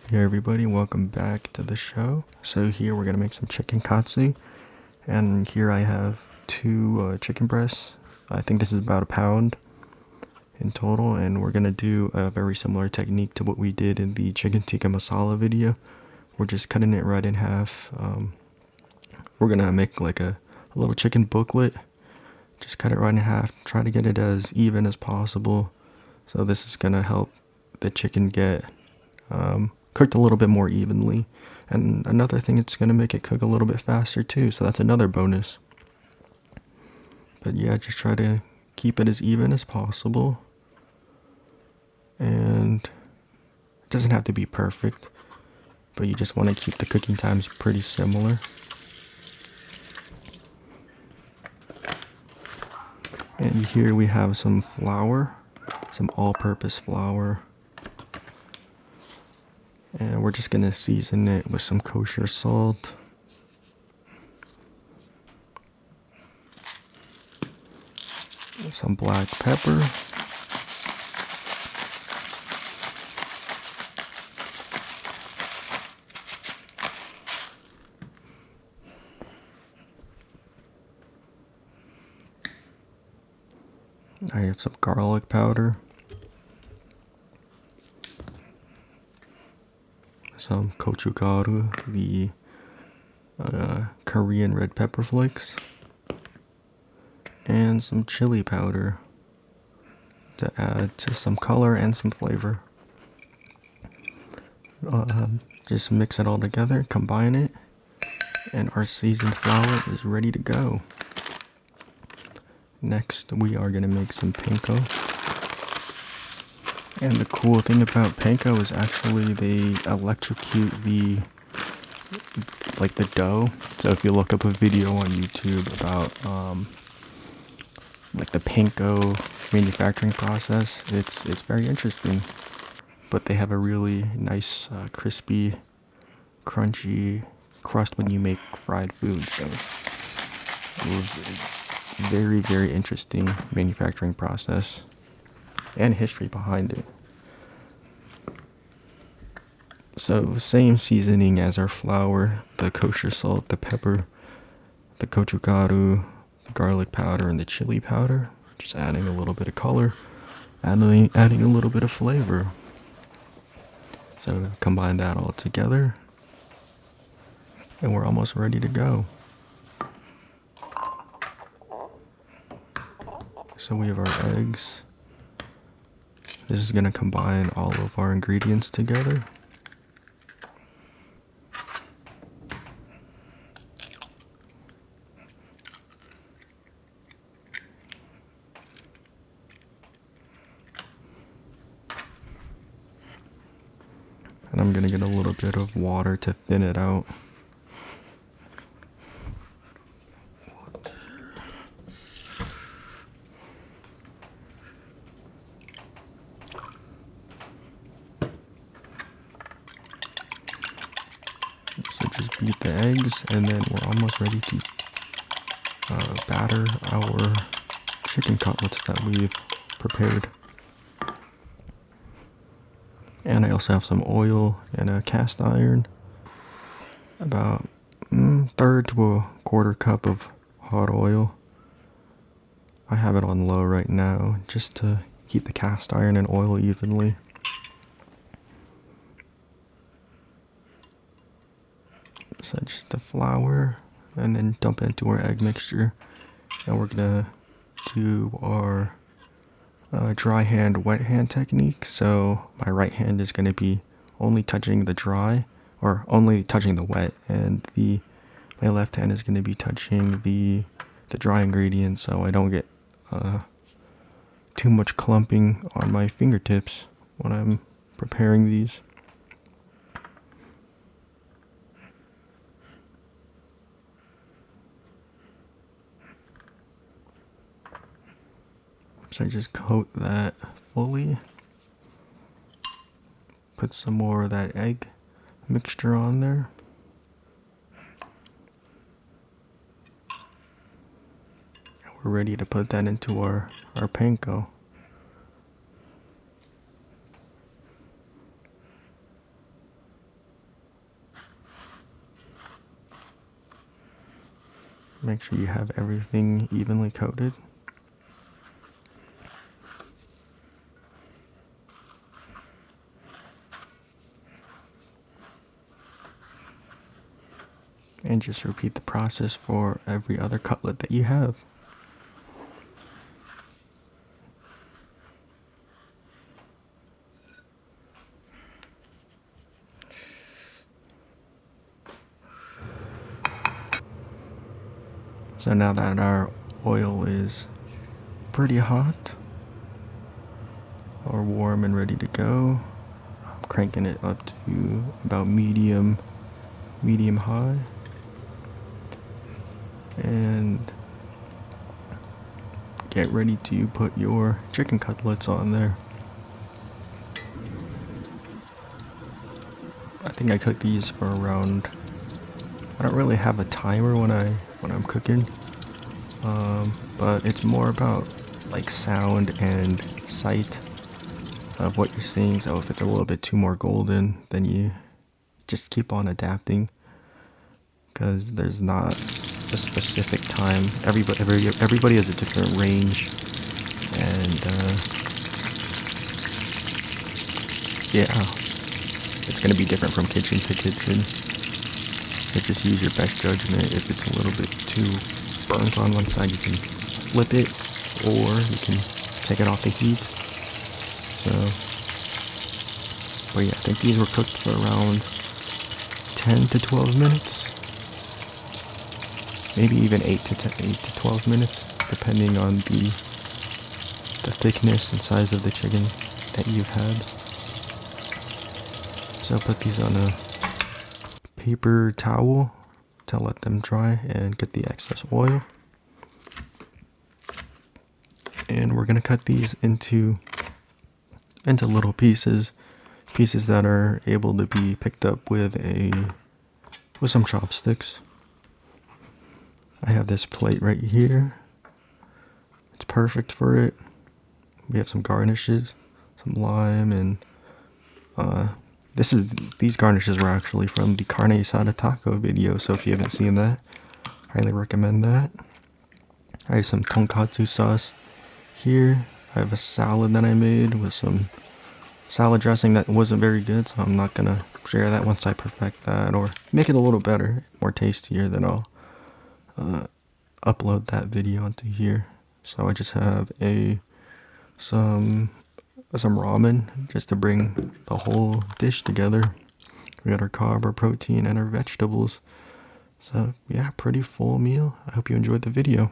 Hey everybody, welcome back to the show. So here we're gonna make some chicken katsu, and here I have two chicken breasts. I think this is about a pound in total, and we're gonna do a very similar technique to what we did in the chicken tikka masala video. We're just cutting it right in half. We're gonna make like a little chicken booklet. Just cut it right in half. Try to get it as even as possible. So this is gonna help the chicken get cooked a little bit more evenly. And another thing, it's going to make it cook a little bit faster too, so that's another bonus. But yeah, just try to keep it as even as possible. And it doesn't have to be perfect, but you just want to keep the cooking times pretty similar. And here we have some flour, some all-purpose flour. And we're just going to season it with some kosher salt. Some black pepper. I have some garlic powder. Some Gochugaru, the Korean red pepper flakes, and some chili powder to add to some color and some flavor. Just mix it all together, combine it, and our seasoned flour is ready to go. Next, we are going to make some panko. And the cool thing about panko is actually they electrocute the dough. So if you look up a video on YouTube about like the panko manufacturing process, it's very interesting. But they have a really nice crispy, crunchy crust when you make fried food. So it was a very, very interesting manufacturing process and history behind it. So same seasoning as our flour, the kosher salt, the pepper, the gochugaru, the garlic powder, and the chili powder. Just adding a little bit of color, adding a little bit of flavor. So combine that all together, and we're almost ready to go. So we have our eggs. This is going to combine all of our ingredients together. And I'm going to get a little bit of water to thin it out. So just beat the eggs, and then we're almost ready to batter our chicken cutlets that we've prepared. And I also have some oil and a cast iron, about third to a quarter cup of hot oil. I have it on low right now just to heat the cast iron and oil evenly. So just the flour, and then dump it into our egg mixture, and we're gonna do our dry hand, wet hand technique. So my right hand is gonna be only touching the dry, or only touching the wet, and my left hand is gonna be touching the dry ingredients, so I don't get too much clumping on my fingertips when I'm preparing these. So I just coat that fully. Put some more of that egg mixture on there. And we're ready to put that into our panko. Make sure you have everything evenly coated. And just repeat the process for every other cutlet that you have. So now that our oil is pretty hot, or warm and ready to go, I'm cranking it up to about medium high. And get ready to put your chicken cutlets on there. I think I cook these for around, I don't really have a timer when I'm cooking, but it's more about like sound and sight of what you're seeing. So if it's a little bit too more golden, then you just keep on adapting, because there's not a specific time. Everybody has a different range, and yeah, it's gonna be different from kitchen to kitchen. So just use your best judgment. If it's a little bit too burnt on one side, you can flip it, or you can take it off the heat. So, but yeah, I think these were cooked for around 10 to 12 minutes. Maybe even 8 to 12 minutes, depending on the thickness and size of the chicken that you've had. So I'll put these on a paper towel to let them dry and get the excess oil. And we're gonna cut these into little pieces that are able to be picked up with some chopsticks. I have this plate right here. It's perfect for it. We have some garnishes, some lime, and these garnishes were actually from the carne asada taco video, so if you haven't seen that, highly recommend that. I have some tonkatsu sauce here. I have a salad that I made with some salad dressing that wasn't very good, so I'm not gonna share that. Once I perfect that or make it a little better, more tastier, then I'll upload that video onto here. So I just have some ramen just to bring the whole dish together. We got our carb, our protein, and our vegetables. So yeah, pretty full meal. I hope you enjoyed the video.